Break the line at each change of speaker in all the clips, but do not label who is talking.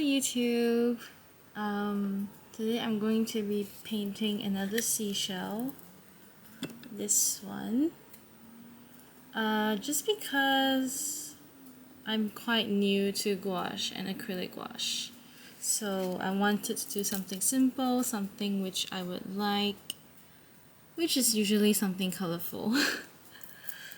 YouTube. Today I'm going to be painting another seashell. This one. Just because I'm quite new to gouache and acrylic gouache. So I wanted to do something simple, something which I would like, which is usually something colorful.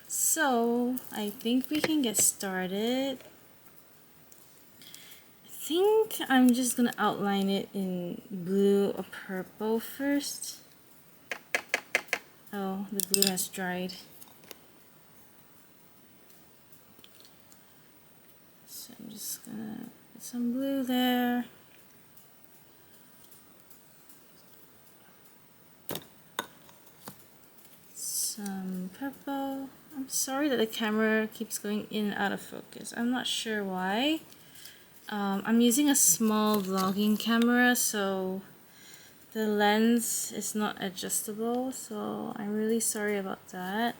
So I think we can get started. I think I'm just gonna outline it in blue or purple first. Oh, the blue has dried. So I'm just gonna put some blue there. Some purple. I'm sorry that the camera keeps going in and out of focus. I'm not sure why. I'm using a small vlogging camera, so the lens is not adjustable, so I'm really sorry about that.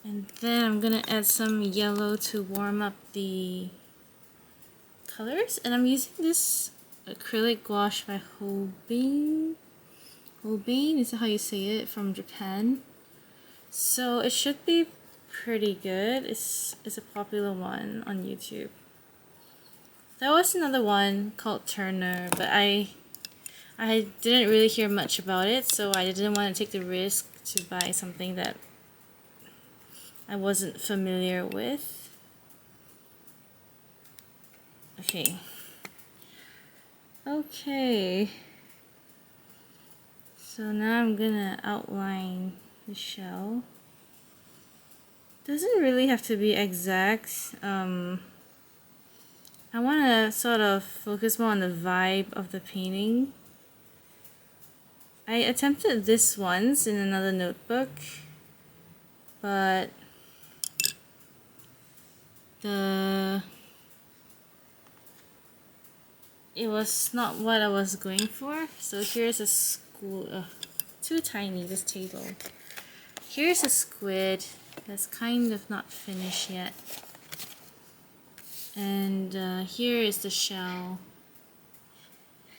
And then I'm gonna add some yellow to warm up the colors. And I'm using this acrylic gouache by Holbein. Holbein, is that how you say it? From Japan. So it should be pretty good. It's a popular one on YouTube. There was another one called Turner, but I didn't really hear much about it, so I didn't want to take the risk to buy something that I wasn't familiar with. Okay. So now I'm gonna outline the shell. Doesn't really have to be exact. I want to sort of focus more on the vibe of the painting. I attempted this once in another notebook, but it was not what I was going for. So here's a school. Too tiny, this table. Here's a squid that's kind of not finished yet. And here is the shell.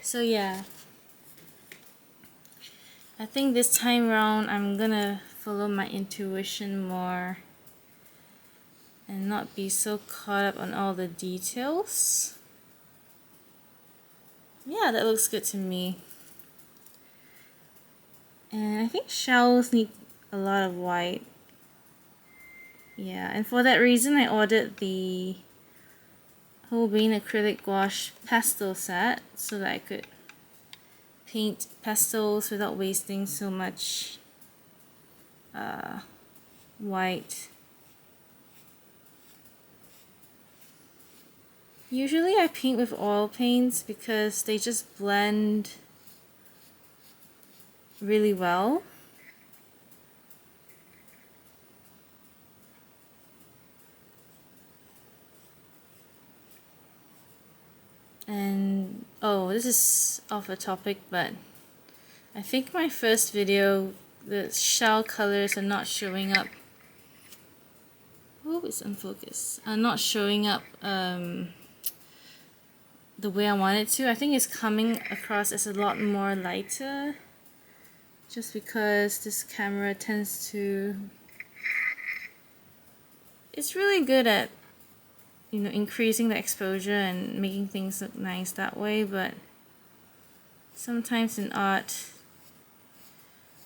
So yeah, I think this time around I'm gonna follow my intuition more and not be so caught up on all the details. Yeah, that looks good to me. And I think shells need a lot of white. Yeah, and for that reason I ordered the Holbein acrylic gouache pastel set so that I could paint pastels without wasting so much white. Usually I paint with oil paints because they just blend really well. And oh, this is off a topic, but I think my first video, the shell colors are not showing up. Oh, it's unfocused. Are not showing up the way I want it to. I think it's coming across as a lot more lighter, just because this camera tends to. It's really good at, you know, increasing the exposure and making things look nice that way, but sometimes in art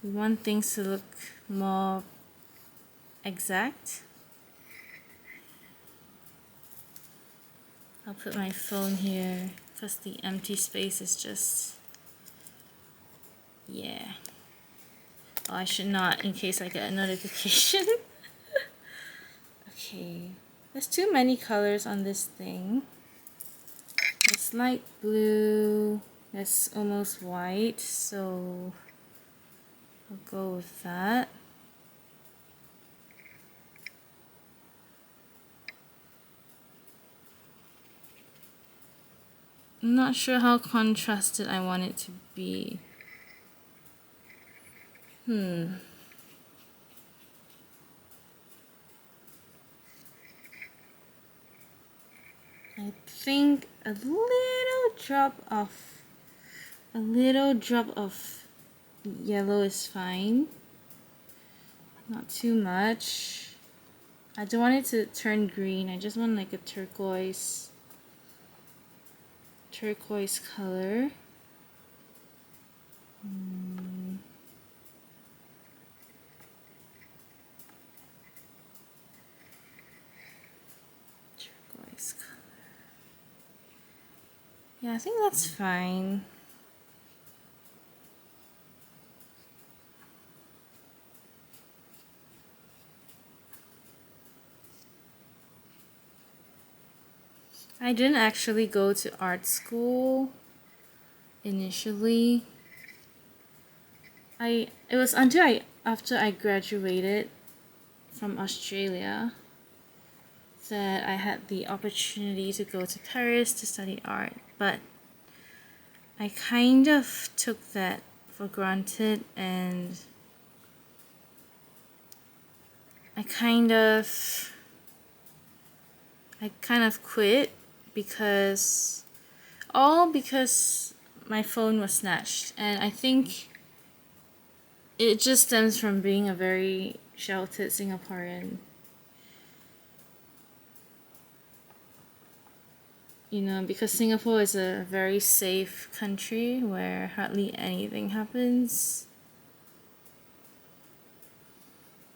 we want things to look more exact. I'll put my phone here because the empty space is just, yeah. Oh, I should not in case I get a notification. Okay, there's too many colors on this thing. It's light blue, it's almost white, so I'll go with that. I'm not sure how contrasted I want it to be. I think a little drop of yellow is fine. Not too much. I don't want it to turn green. I just want like a turquoise color. Turquoise color. Yeah, I think that's fine. I didn't actually go to art school initially. It was until after I graduated from Australia that I had the opportunity to go to Paris to study art, but I kind of took that for granted, and I kind of quit because my phone was snatched, and I think it just stems from being a very sheltered Singaporean. You know, because Singapore is a very safe country where hardly anything happens.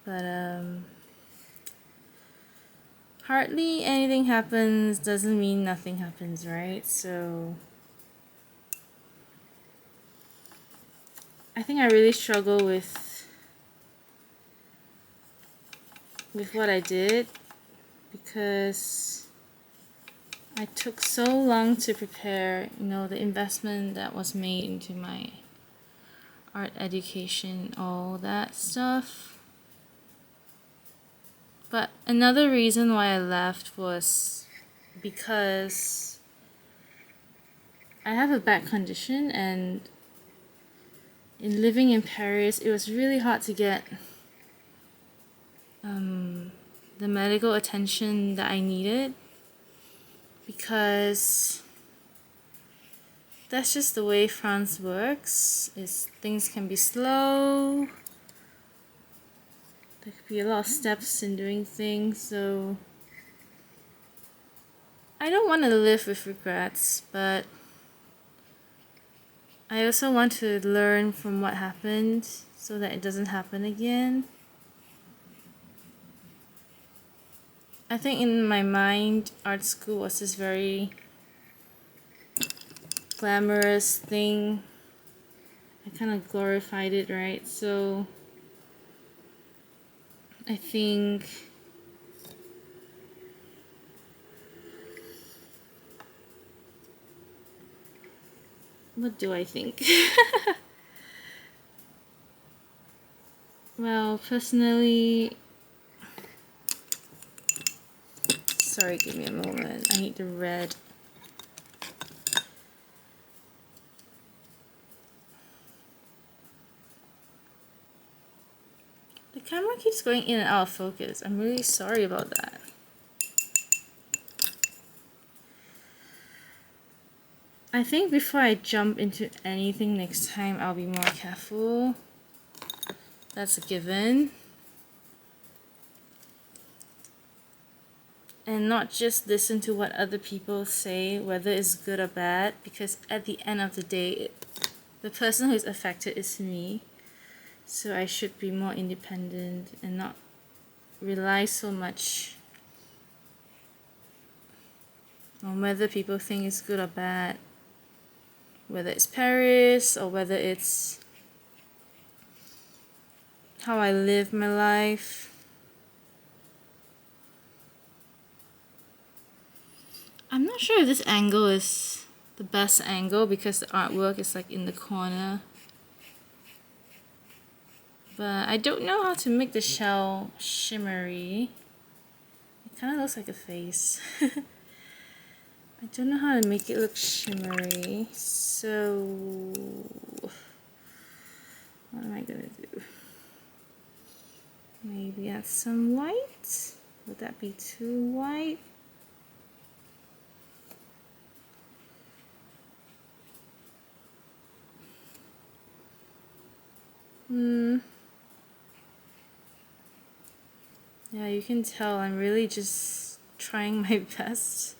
But hardly anything happens doesn't mean nothing happens, right? So I think I really struggle with what I did because I took so long to prepare, you know, the investment that was made into my art education, all that stuff. But another reason why I left was because I have a back condition, and in living in Paris, it was really hard to get the medical attention that I needed because that's just the way France works. Things can be slow. There could be a lot of steps in doing things, so I don't want to live with regrets, but I also want to learn from what happened so that it doesn't happen again. I think in my mind, art school was this very glamorous thing. I kind of glorified it, right? So I think what do I think? Well, personally, sorry, give me a moment. I need the red. The camera keeps going in and out of focus. I'm really sorry about that. I think before I jump into anything next time, I'll be more careful. That's a given. And not just listen to what other people say, whether it's good or bad, because at the end of the day, the person who's affected is me. So I should be more independent and not rely so much on whether people think it's good or bad, whether it's Paris or whether it's how I live my life. I'm not sure if this angle is the best angle because the artwork is like in the corner. But I don't know how to make the shell shimmery. It kind of looks like a face. I don't know how to make it look shimmery. So what am I gonna do? Maybe add some white. Would that be too white? Yeah, you can tell I'm really just trying my best.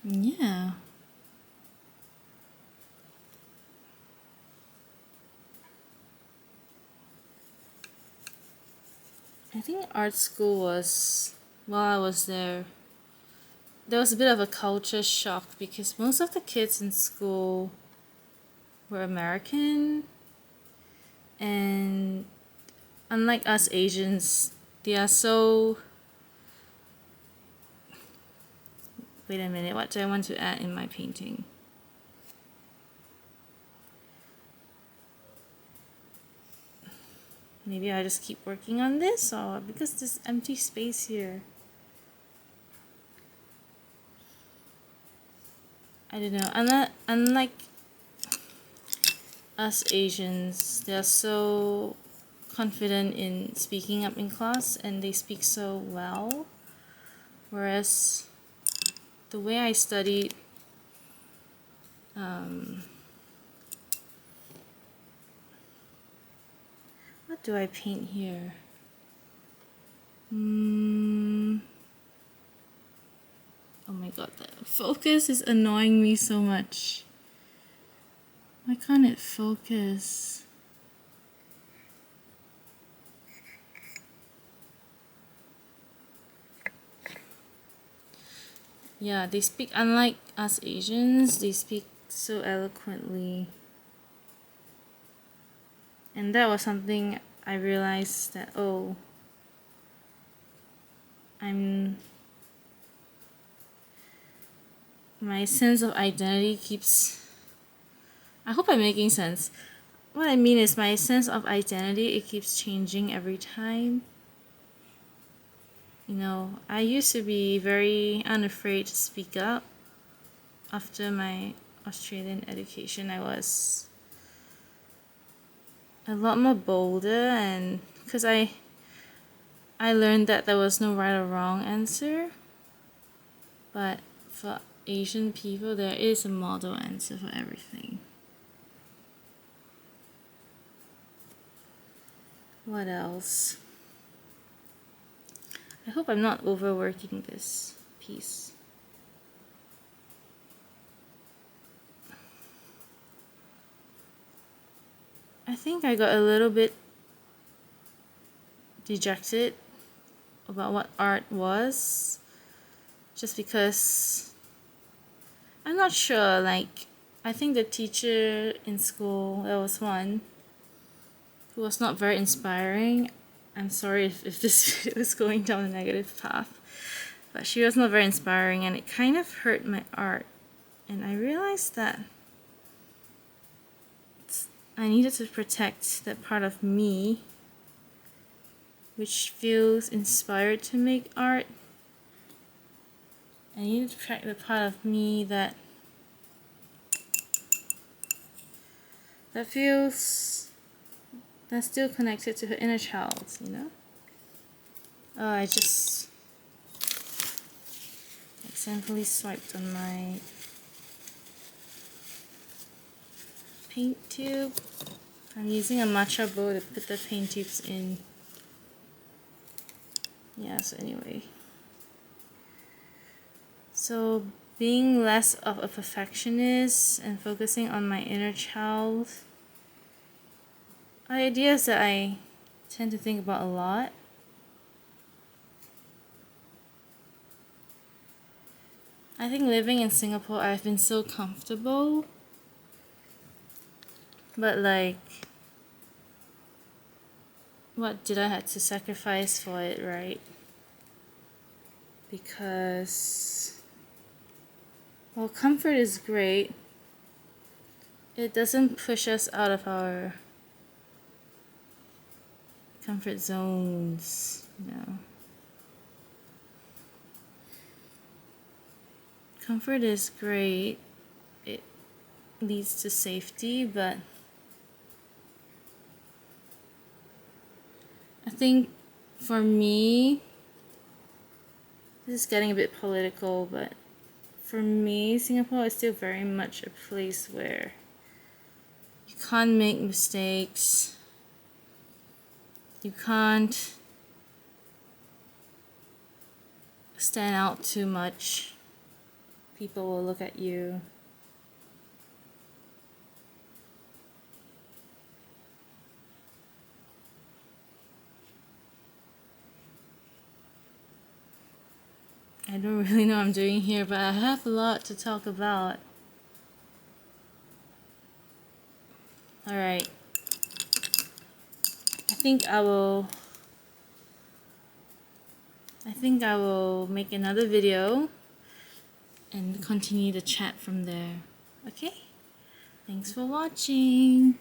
Yeah. I think art school was, while I was there was a bit of a culture shock because most of the kids in school were American, and unlike us Asians, they are so. Wait a minute, what do I want to add in my painting? Maybe I just keep working on this, or because there's empty space here. I don't know. Unlike us Asians, they're so confident in speaking up in class and they speak so well. Whereas the way I studied, what do I paint here? Oh my god, the focus is annoying me so much. Why can't it focus? Yeah, they speak, unlike us Asians, they speak so eloquently. And that was something I realized that, oh, my sense of identity keeps. I hope I'm making sense. What I mean is my sense of identity, it keeps changing every time. You know, I used to be very unafraid to speak up. After my Australian education, I was a lot more bolder, and because I learned that there was no right or wrong answer, but for Asian people there is a model answer for everything. What else? I hope I'm not overworking this piece. I think I got a little bit dejected about what art was, just because I'm not sure. Like, I think the teacher in school, there was one who was not very inspiring. I'm sorry if this video is going down a negative path, but she was not very inspiring, and it kind of hurt my art. And I realized that I needed to protect that part of me which feels inspired to make art. I needed to protect the part of me that feels that's still connected to her inner child, you know? Oh, I just accidentally swiped on my paint tube. I'm using a matcha bowl to put the paint tubes in. Yeah, so anyway. So being less of a perfectionist and focusing on my inner child are ideas that I tend to think about a lot. I think living in Singapore, I've been so comfortable, but like, what did I have to sacrifice for it, right? Because, well, comfort is great. It doesn't push us out of our comfort zones, you know. Comfort is great. It leads to safety, but I think for me, this is getting a bit political, but for me, Singapore is still very much a place where you can't make mistakes. You can't stand out too much. People will look at you. I don't really know what I'm doing here, but I have a lot to talk about. Alright. I think I will make another video and continue the chat from there. Okay? Thanks for watching.